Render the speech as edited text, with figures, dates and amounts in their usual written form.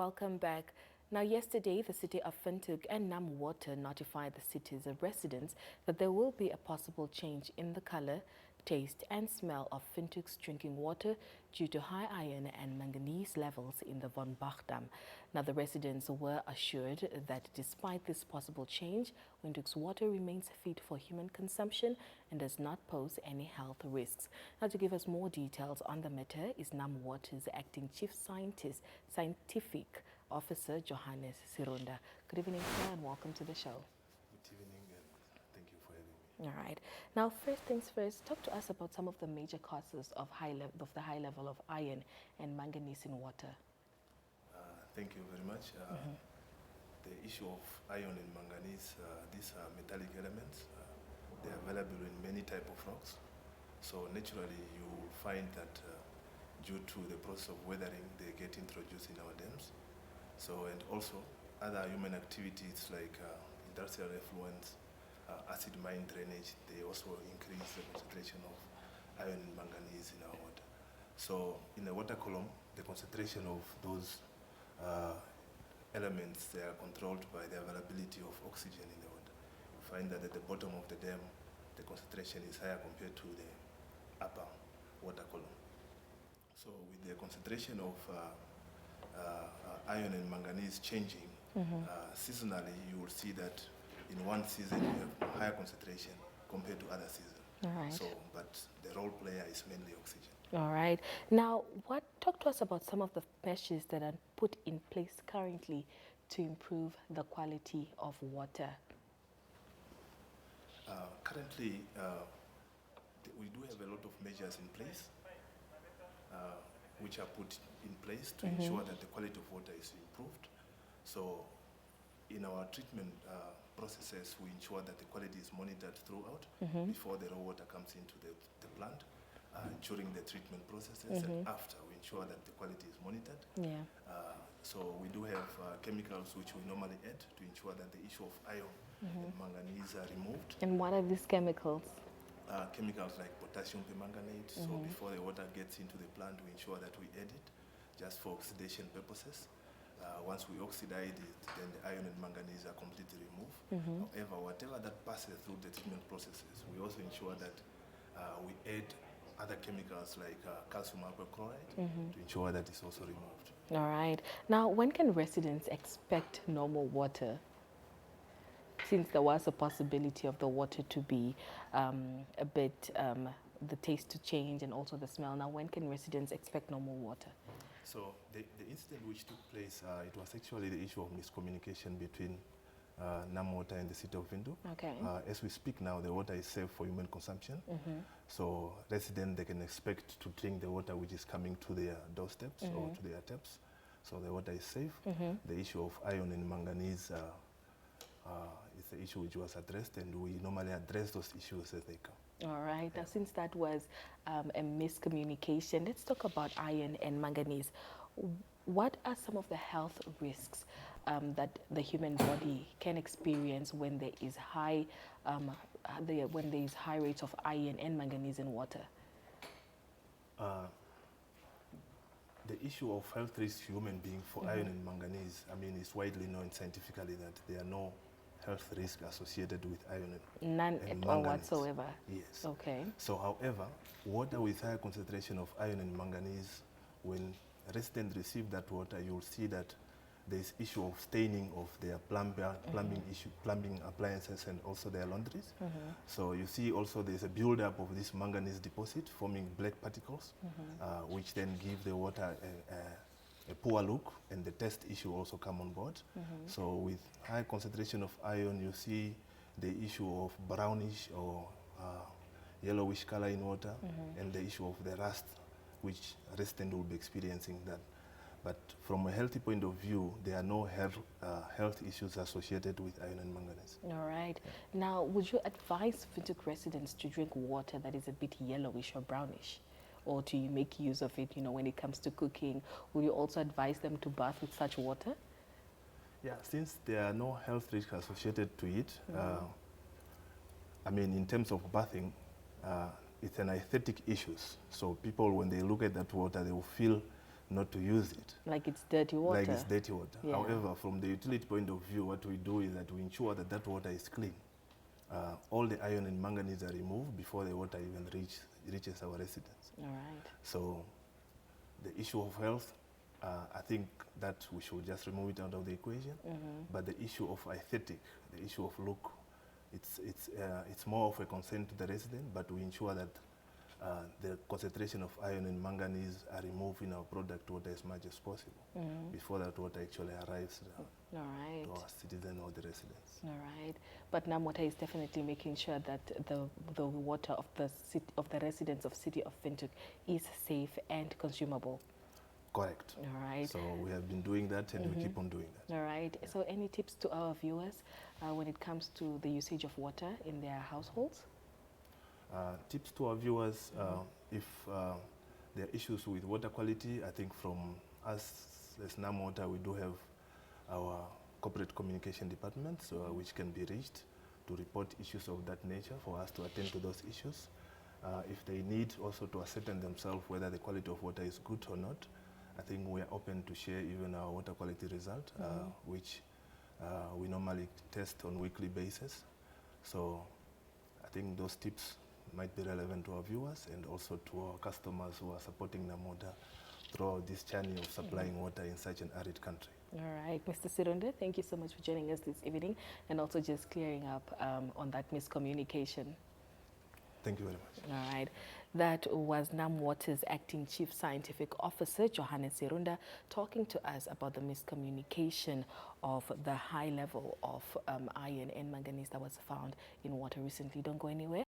welcome back. Now, yesterday, the city of Windhoek and NamWater notified the city's residents that there will be a possible change in the color, taste and smell of Windhoek's drinking water due to high iron and manganese levels in the Bach Dam. Now, the residents were assured that despite this possible change, Windhoek's water remains fit for human consumption and does not pose any health risks. Now, to give us more details on the matter is NamWater's acting chief scientific officer, Johannes Sirunda. Good evening, sir, and welcome to the show. Good evening, and thank you for having me. All right. Now, first things first, talk to us about some of the major causes of the high level of iron and manganese in water. Thank you very much. The issue of iron and manganese, these are metallic elements. They are available in many types of rocks. So naturally, you find that due to the process of weathering, they get introduced in our dams. So, and also other human activities like industrial effluents, acid mine drainage, they also increase the concentration of iron and manganese in our water. So in the water column, the concentration of those elements, they are controlled by the availability of oxygen in the water. You find that at the bottom of the dam, the concentration is higher compared to the upper water column. So with the concentration of iron and manganese changing, seasonally you will see that in one season you have higher concentration compared to other seasons. All right. So, but the role player is mainly oxygen. All right. Now, talk to us about some of the measures that are put in place currently to improve the quality of water. Currently, we do have a lot of measures in place, which are put in place to ensure that the quality of water is improved. So in our treatment processes, we ensure that the quality is monitored throughout before the raw water comes into the plant, during the treatment processes, and after we ensure that the quality is monitored. Yeah. So we do have chemicals which we normally add to ensure that the issue of iron and manganese are removed. And what are these chemicals? Chemicals like potassium permanganate. So before the water gets into the plant, we ensure that we add it just for oxidation purposes. Once we oxidize it, then the iron and manganese are completely removed. However, whatever that passes through the treatment processes, we also ensure that we add other chemicals like calcium hypochlorite to ensure that it's also removed. All right. Now, when can residents expect normal water? Since there was a possibility of the water to be a bit, the taste to change and also the smell. Now, when can residents expect normal water? So the incident which took place, it was actually the issue of miscommunication between NamWater and the city of Windhoek. Okay. As we speak now, the water is safe for human consumption. So residents, they can expect to drink the water which is coming to their doorsteps or to their taps. So the water is safe. The issue of iron and manganese is the issue which was addressed, and we normally address those issues as they come. All right. Now, since that was a miscommunication, let's talk about iron and manganese. What are some of the health risks that the human body can experience when there is high rates of iron and manganese in water? The issue of health risks to human being for iron and manganese, I mean, it's widely known scientifically that there are no health risks associated with iron None and at all manganese. whatsoever? Yes. Okay. So, however, water with higher concentration of iron and manganese, when residents receive that water, you'll see that there is issue of staining of their plumbing appliances and also their laundries. So you see also there's a build-up of this manganese deposit forming black particles, which then give the water a poor look, and the taste issue also come on board. So with high concentration of iron, you see the issue of brownish or yellowish color in water, and the issue of the rust, which resident will be experiencing that. But from a healthy point of view, there are no health issues associated with iron and manganese. All right. Now, would you advise Windhoek residents to drink water that is a bit yellowish or brownish? Or do you make use of it, when it comes to cooking? Will you also advise them to bath with such water? Yeah, since there are no health risks associated to it, I mean, in terms of bathing, it's an aesthetic issue. So people, when they look at that water, they will feel not to use it. Like it's dirty water. Like it's dirty water. Yeah. However, from the utility point of view, what we do is that we ensure that that water is clean. All the iron and manganese are removed before the water even reaches our residents. All right. So the issue of health, I think that we should just remove it out of the equation. But the issue of aesthetic, the issue of look, it's more of a concern to the resident, but we ensure that the concentration of iron and manganese are removed in our product water as much as possible before that water actually arrives All right. to our citizens or the residents. All right. But NamWater is definitely making sure that the water of the residents of city of Windhoek is safe and consumable. Correct. All right. So we have been doing that, and we keep on doing that. All right. So any tips to our viewers when it comes to the usage of water in their households? Tips to our viewers, if there are issues with water quality, I think from us as NamWater, we do have our corporate communication department, so, which can be reached to report issues of that nature for us to attend to those issues. If they need also to ascertain themselves whether the quality of water is good or not, I think we are open to share even our water quality result, which we normally test on a weekly basis. So I think those tips might be relevant to our viewers and also to our customers who are supporting NamWater throughout this journey of supplying water in such an arid country. All right, Mr. Sirunda, thank you so much for joining us this evening and also just clearing up on that miscommunication. Thank you very much. All right. That was NamWater's Acting Chief Scientific Officer, Johannes Sirunda, talking to us about the miscommunication of the high level of iron and manganese that was found in water recently. Don't go anywhere.